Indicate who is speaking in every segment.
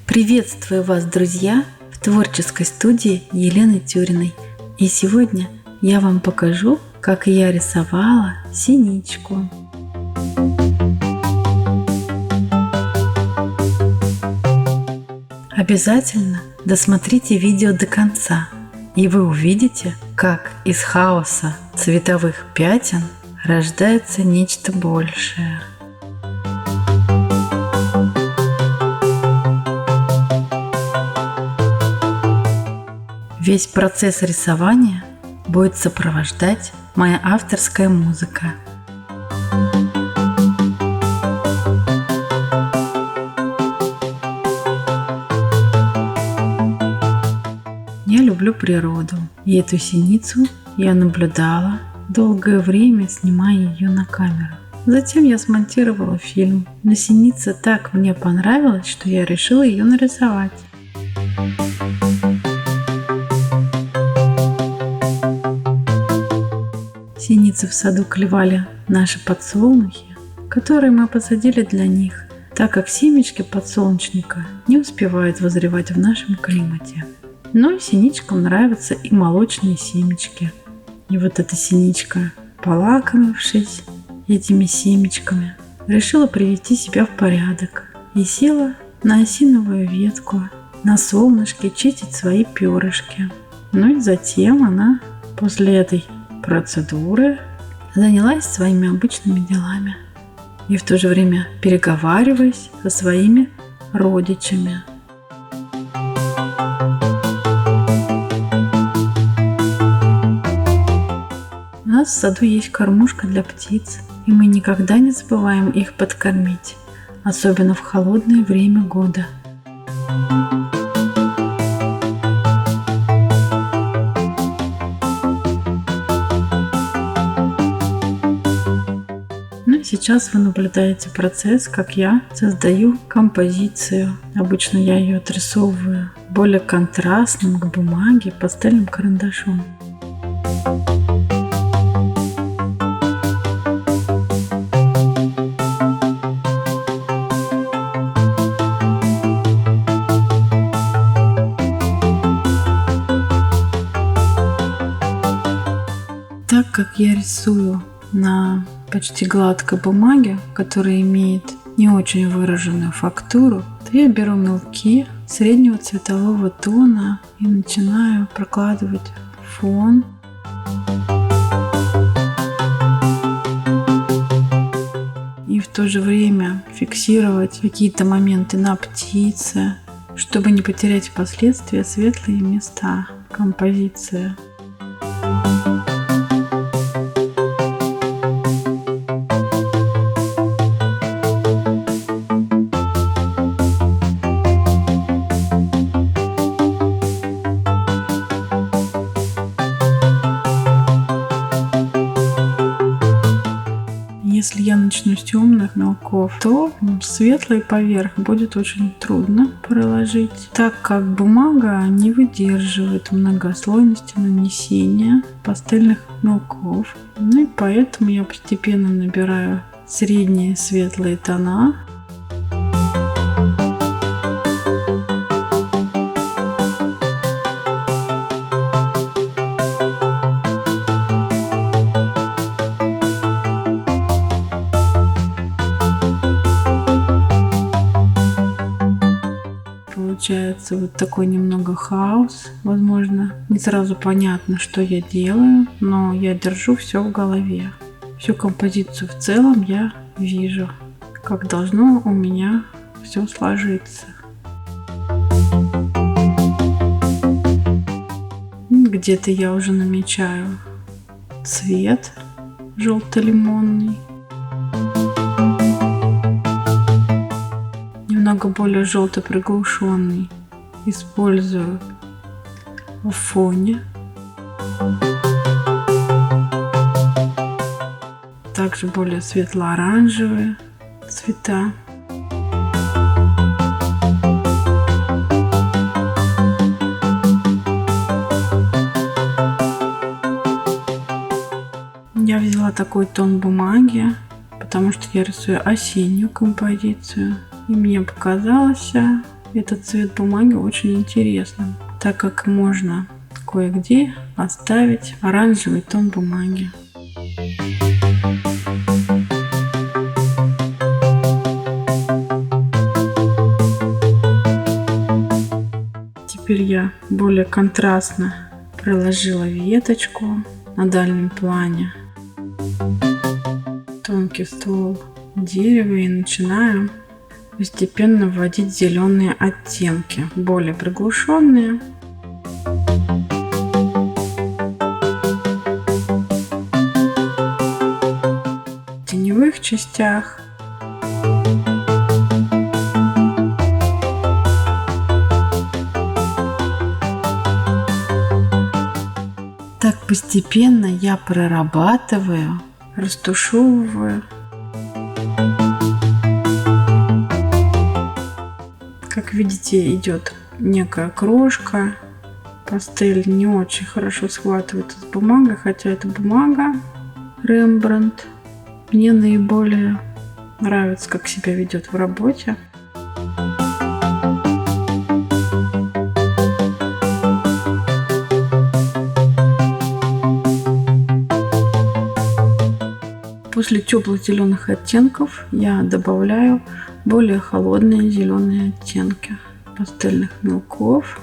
Speaker 1: Приветствую вас, друзья, в творческой студии Елены Тюриной. И сегодня я вам покажу, как я рисовала синичку. Обязательно досмотрите видео до конца, и вы увидите, как из хаоса цветовых пятен рождается нечто большее. Весь процесс рисования будет сопровождать моя авторская музыка. Я люблю природу, и эту синицу я наблюдала долгое время, снимая ее на камеру. Затем я смонтировала фильм, но синица так мне понравилась, что я решила ее нарисовать. Синицы в саду клевали наши подсолнухи, которые мы посадили для них, так как семечки подсолнечника не успевают вызревать в нашем климате. Но и синичкам нравятся и молочные семечки. И вот эта синичка, полакомившись этими семечками, решила привести себя в порядок и села на осиновую ветку, на солнышке чистить свои перышки. Ну и затем она после этой процедуры занялась своими обычными делами и в то же время переговариваясь со своими родичами. У нас в саду есть кормушка для птиц, и мы никогда не забываем их подкормить, особенно в холодное время года. Сейчас вы наблюдаете процесс, как я создаю композицию. Обычно я ее отрисовываю более контрастным к бумаге пастельным карандашом. Так как я рисую на почти гладкой бумаге, которая имеет не очень выраженную фактуру, то я беру мелки среднего цветового тона и начинаю прокладывать фон. И в то же время фиксировать какие-то моменты на птице, чтобы не потерять впоследствии светлые места композиции. Если я начну с темных мелков, то светлый поверх будет очень трудно проложить, так как бумага не выдерживает многослойности нанесения пастельных мелков. Ну и поэтому я постепенно набираю средние светлые тона. Получается вот такой немного хаос. Возможно, не сразу понятно, что я делаю, но я держу все в голове. Всю композицию в целом я вижу, как должно у меня все сложиться. Где-то я уже намечаю цвет желто-лимонный. Немного более желто приглушенный использую в фоне. Также более светло-оранжевые цвета. Я взяла такой тон бумаги, потому что я рисую осеннюю композицию. И мне показался этот цвет бумаги очень интересным, так как можно кое-где оставить оранжевый тон бумаги. Теперь я более контрастно проложила веточку на дальнем плане, тонкий ствол дерева, и начинаю постепенно вводить зеленые оттенки, более приглушенные. В теневых частях. Так постепенно я прорабатываю, растушевываю. Как видите, идет некая крошка. Пастель не очень хорошо схватывается с бумагой, хотя это бумага Rembrandt. Мне наиболее нравится, как себя ведет в работе. После теплых зеленых оттенков я добавляю более холодные зеленые оттенки пастельных мелков.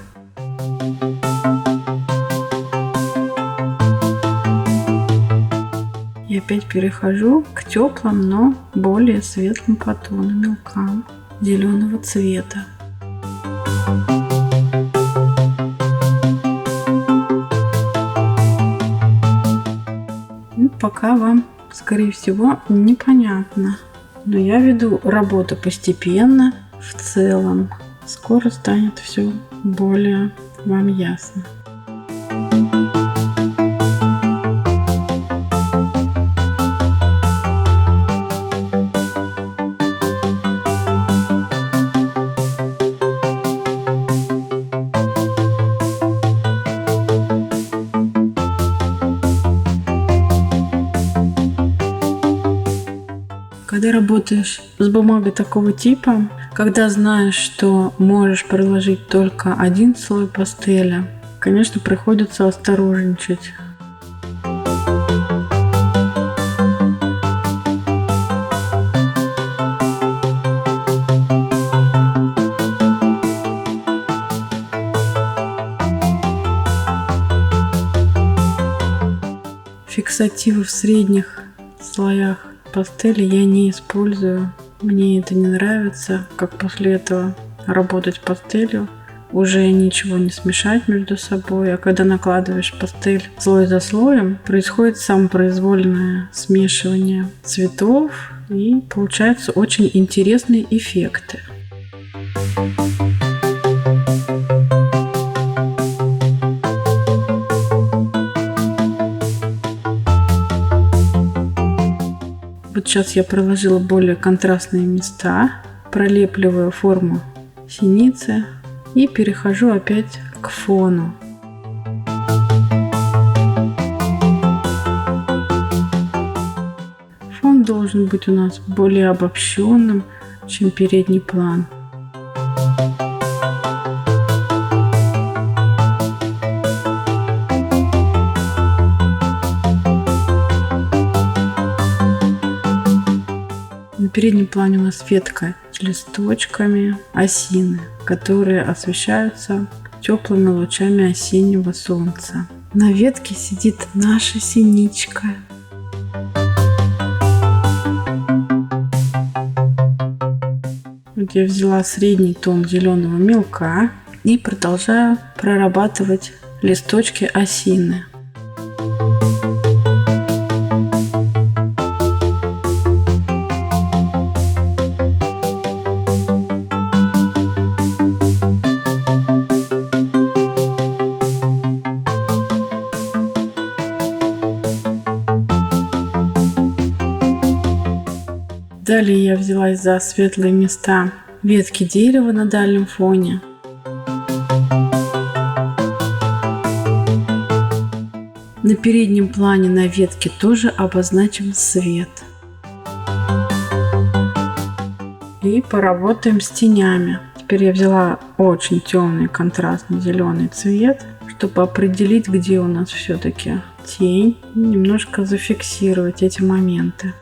Speaker 1: И опять перехожу к теплым, но более светлым по тону мелкам зеленого цвета. И пока вам, скорее всего, непонятно, но я веду работу постепенно, в целом. Скоро станет все более вам ясно. Когда работаешь с бумагой такого типа, когда знаешь, что можешь приложить только один слой пастели, конечно, приходится осторожничать. Фиксативы в средних слоях пастели я не использую. Мне это не нравится, как после этого работать пастелью. Уже ничего не смешать между собой. А когда накладываешь пастель слой за слоем, происходит самопроизвольное смешивание цветов, и получаются очень интересные эффекты. Вот сейчас я проложила более контрастные места, пролепливаю форму синицы и перехожу опять к фону. Фон должен быть у нас более обобщенным, чем передний план. На переднем плане у нас ветка с листочками осины, которые освещаются теплыми лучами осеннего солнца. На ветке сидит наша синичка. Вот я взяла средний тон зеленого мелка и продолжаю прорабатывать листочки осины. Далее я взялась за светлые места ветки дерева на дальнем фоне. На переднем плане на ветке тоже обозначим свет. поработаем с тенями. Теперь я взяла очень темный контрастный зеленый цвет, чтобы определить, где у нас все-таки тень, и немножко зафиксировать эти моменты.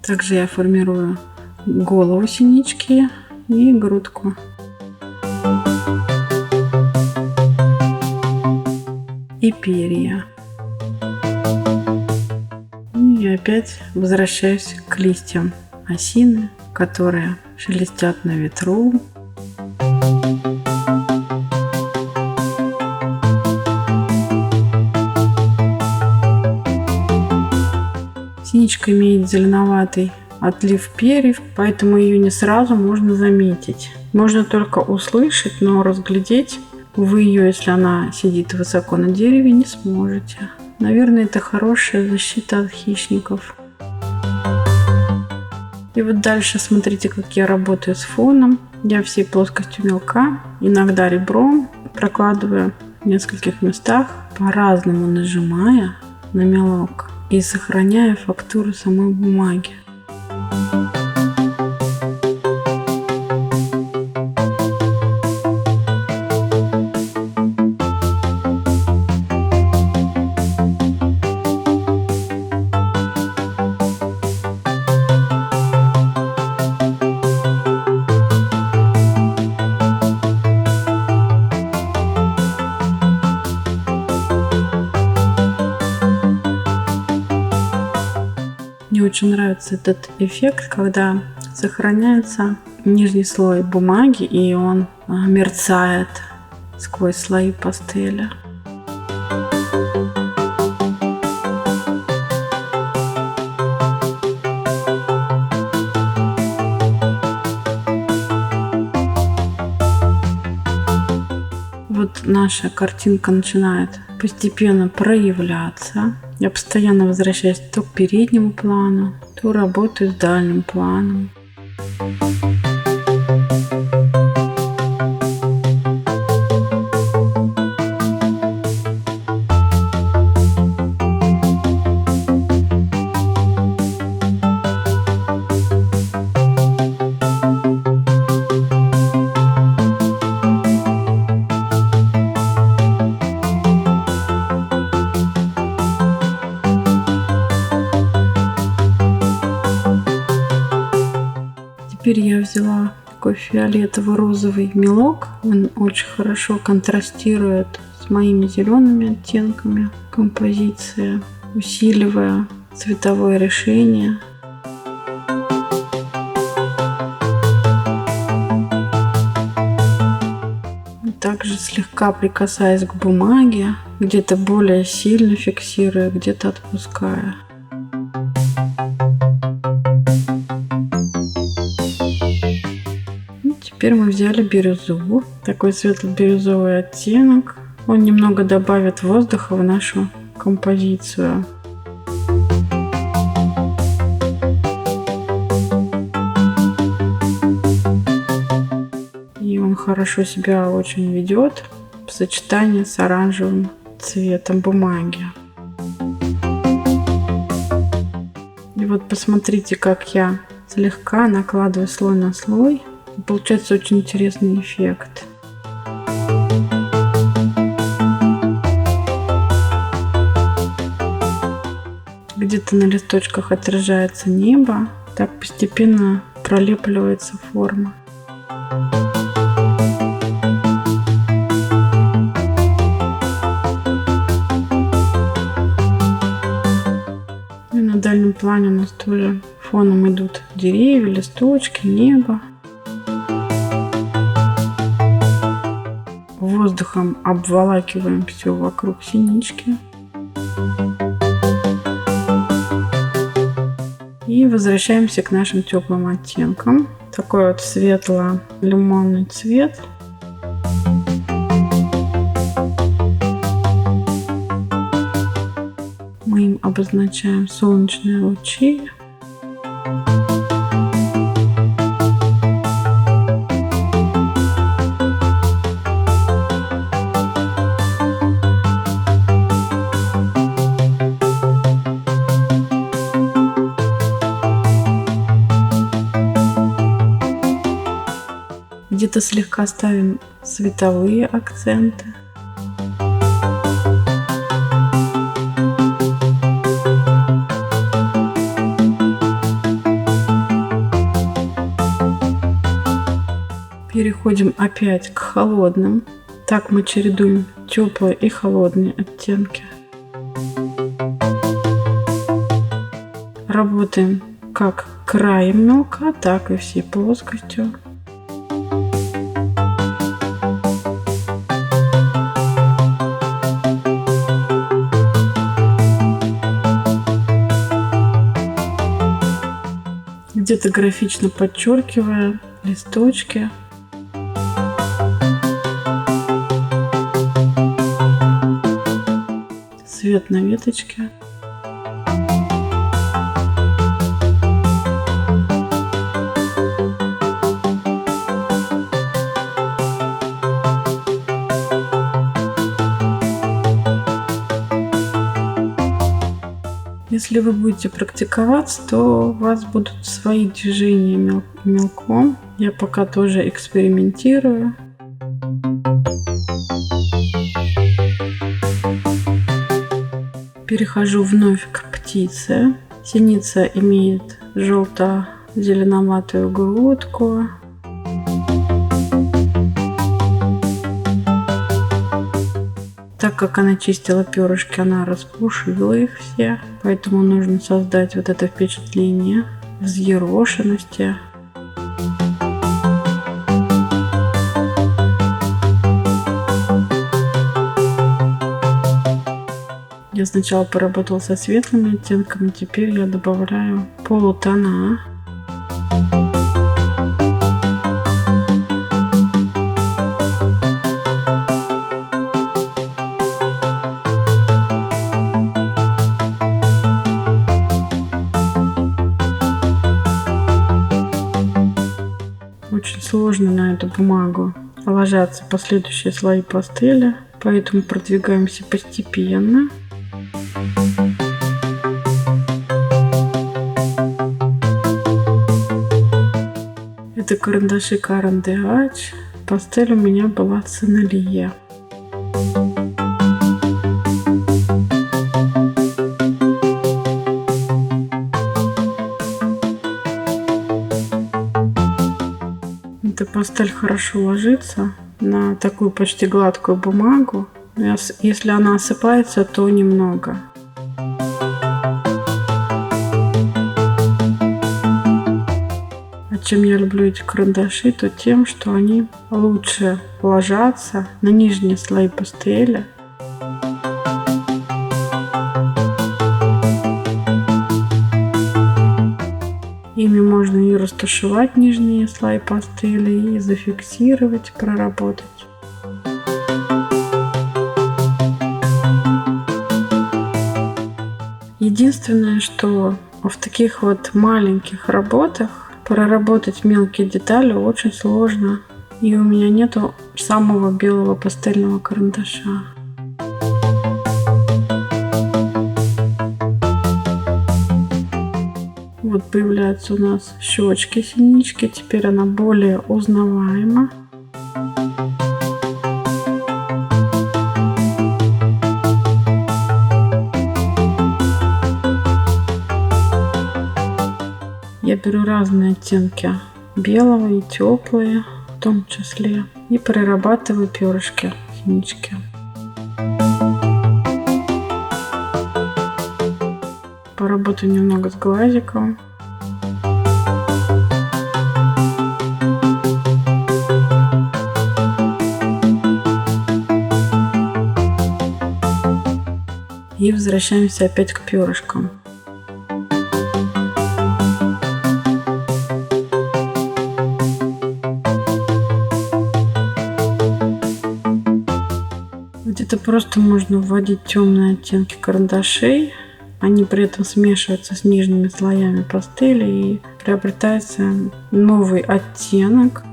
Speaker 1: Также я формирую голову синички и грудку. И перья. И опять возвращаюсь к листьям осины, которые шелестят на ветру. Синичка имеет зеленоватый отлив перьев, поэтому ее не сразу можно заметить. Можно только услышать, но разглядеть вы ее, если она сидит высоко на дереве, не сможете. Наверное, это хорошая защита от хищников. И вот дальше смотрите, как я работаю с фоном. Я всей плоскостью мелка, иногда ребром, прокладываю в нескольких местах, по-разному нажимая на мелок и сохраняя фактуру самой бумаги. Мне очень нравится этот эффект, когда сохраняется нижний слой бумаги и он мерцает сквозь слои пастели. Вот наша картинка начинает постепенно проявляться. Я постоянно возвращаюсь то к переднему плану, то работаю с дальним планом. Теперь я взяла такой фиолетово-розовый мелок. Он очень хорошо контрастирует с моими зелеными оттенками композиции, усиливая цветовое решение. Также слегка прикасаясь к бумаге, где-то более сильно фиксируя, где-то отпуская. Теперь мы взяли бирюзу, такой светло-бирюзовый оттенок. Он немного добавит воздуха в нашу композицию. И он хорошо себя очень ведет в сочетании с оранжевым цветом бумаги. И вот посмотрите, как я слегка накладываю слой на слой. Получается очень интересный эффект. Где-то на листочках отражается небо, так постепенно пролепливается форма. И на дальнем плане у нас тоже фоном идут деревья, листочки, небо. Воздухом обволакиваем все вокруг синички. И возвращаемся к нашим теплым оттенкам. Такой вот светло-лимонный цвет. Мы им обозначаем солнечные лучи. Где-то слегка ставим световые акценты. Переходим опять к холодным. Так мы чередуем теплые и холодные оттенки. Работаем как краем мелка, так и всей плоскостью. Где-то графично подчеркивая листочки. Цвет на веточке. Если вы будете практиковаться, то у вас будут свои движения мелком. Я пока тоже экспериментирую. Перехожу вновь к птице. Синица имеет желто-зеленоватую грудку. Так как она чистила перышки, она распушила их все, поэтому нужно создать вот это впечатление взъерошенности. Я сначала поработала со светлыми оттенками, теперь я добавляю полутона. Очень сложно на эту бумагу ложатся последующие слои пастели, поэтому продвигаемся постепенно. Это карандаши Caran d'Ache. Пастель у меня была Сенелье. Эта пастель хорошо ложится на такую почти гладкую бумагу. Если она осыпается, то немного. Чем я люблю эти карандаши, то тем, что они лучше ложатся на нижние слои пастели. Ими можно и растушевать нижние слои пастели, и зафиксировать, проработать. Единственное, что в таких вот маленьких работах проработать мелкие детали очень сложно, и у меня нету самого белого пастельного карандаша. Вот появляются у нас щечки синички, теперь она более узнаваема. Я беру разные оттенки белого и теплые в том числе, и прорабатываю перышки синички. Поработаю немного с глазиком. И возвращаемся опять к перышкам. Где-то просто можно вводить темные оттенки карандашей. Они при этом смешиваются с нижними слоями пастели и приобретается новый оттенок.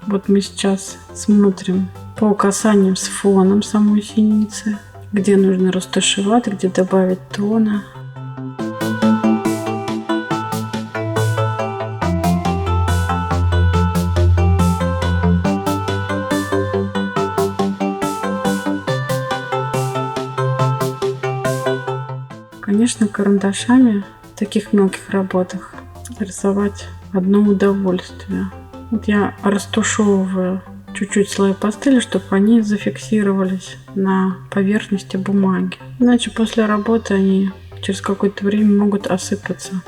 Speaker 1: Вот мы сейчас смотрим по касаниям с фоном самой синицы, где нужно растушевать, где добавить тона. Конечно, карандашами в таких мелких работах рисовать одно удовольствие. Вот я растушевываю чуть-чуть слои пастели, чтобы они зафиксировались на поверхности бумаги. Иначе после работы они через какое-то время могут осыпаться.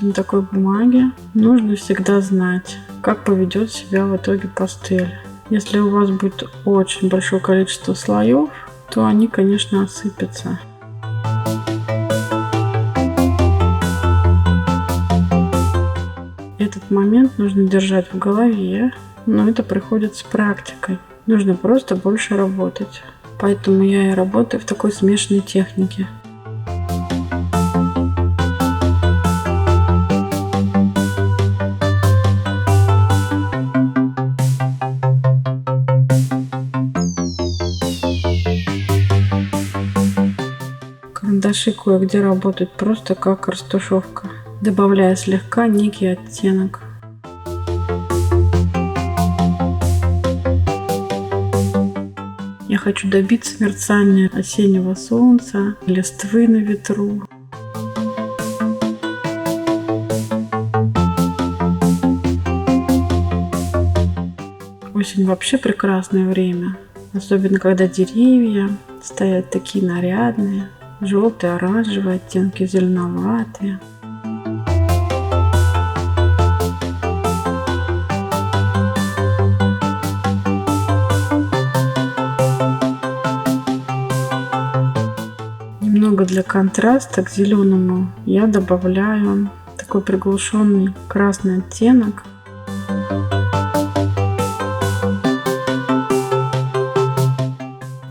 Speaker 1: На такой бумаге нужно всегда знать, как поведет себя в итоге пастель. Если у вас будет очень большое количество слоев, то они, конечно, осыпятся. Этот момент нужно держать в голове, но это приходит с практикой. Нужно просто больше работать. Поэтому я и работаю в такой смешанной технике. Карандаши кое-где работают просто как растушевка, добавляя слегка некий оттенок. Я хочу добиться мерцания осеннего солнца, листвы на ветру. Осень вообще прекрасное время, особенно когда деревья стоят такие нарядные. Желтые, оранжевые оттенки, зеленоватые. Немного для контраста к зеленому я добавляю такой приглушенный красный оттенок.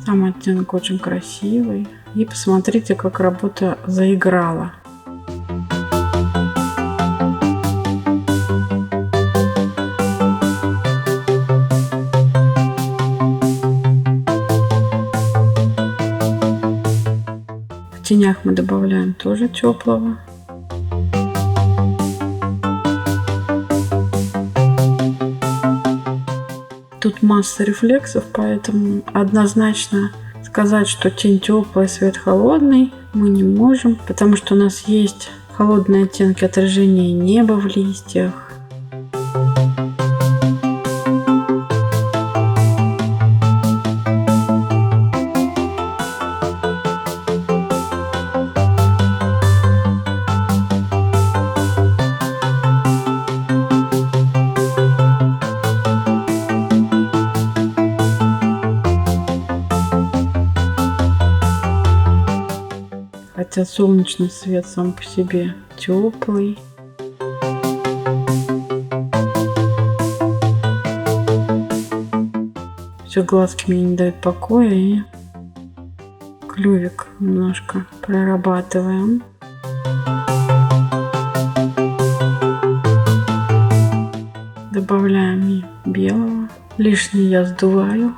Speaker 1: Сам оттенок очень красивый. И посмотрите, как работа заиграла. В тенях мы добавляем тоже теплого. Тут масса рефлексов, поэтому однозначно сказать, что тень теплая, свет холодный, мы не можем, потому что у нас есть холодные оттенки отражения неба в листьях. Хотя солнечный свет сам по себе теплый. Все, глазки мне не дают покоя, и клювик немножко прорабатываем. Добавляем и белого. Лишнее я сдуваю.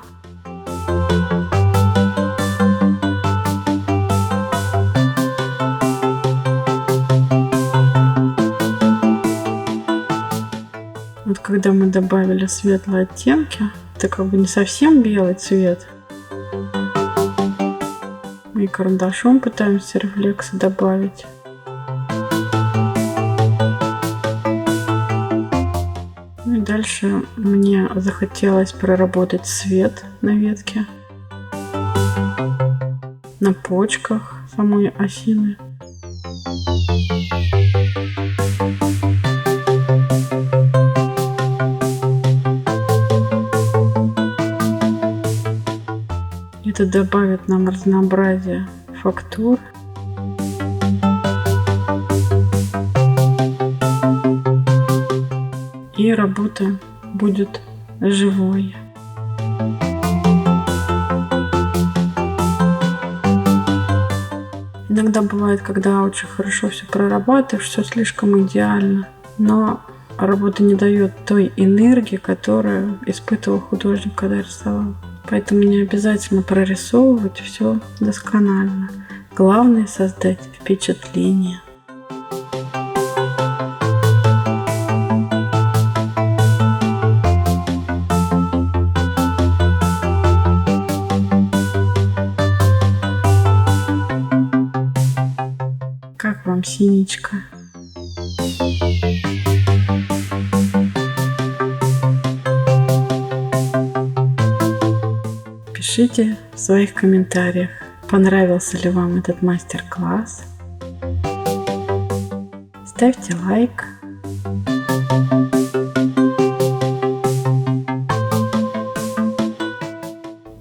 Speaker 1: Вот когда мы добавили светлые оттенки, это как бы не совсем белый цвет. Мы и карандашом пытаемся рефлексы добавить. Ну и дальше мне захотелось проработать цвет на ветке, на почках самой осины. Это добавит нам разнообразие фактур. И работа будет живой. Иногда бывает, когда очень хорошо все прорабатываешь, все слишком идеально, но работа не дает той энергии, которую испытывал художник, когда рисовал. Поэтому не обязательно прорисовывать все досконально. Главное создать впечатление. Как вам синичка? Пишите в своих комментариях, понравился ли вам этот мастер-класс. Ставьте лайк.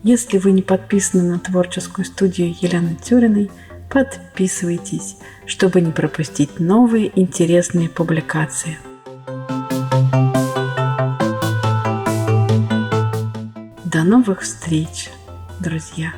Speaker 1: Если вы не подписаны на творческую студию Елены Тюриной, подписывайтесь, чтобы не пропустить новые интересные публикации. До новых встреч, друзья!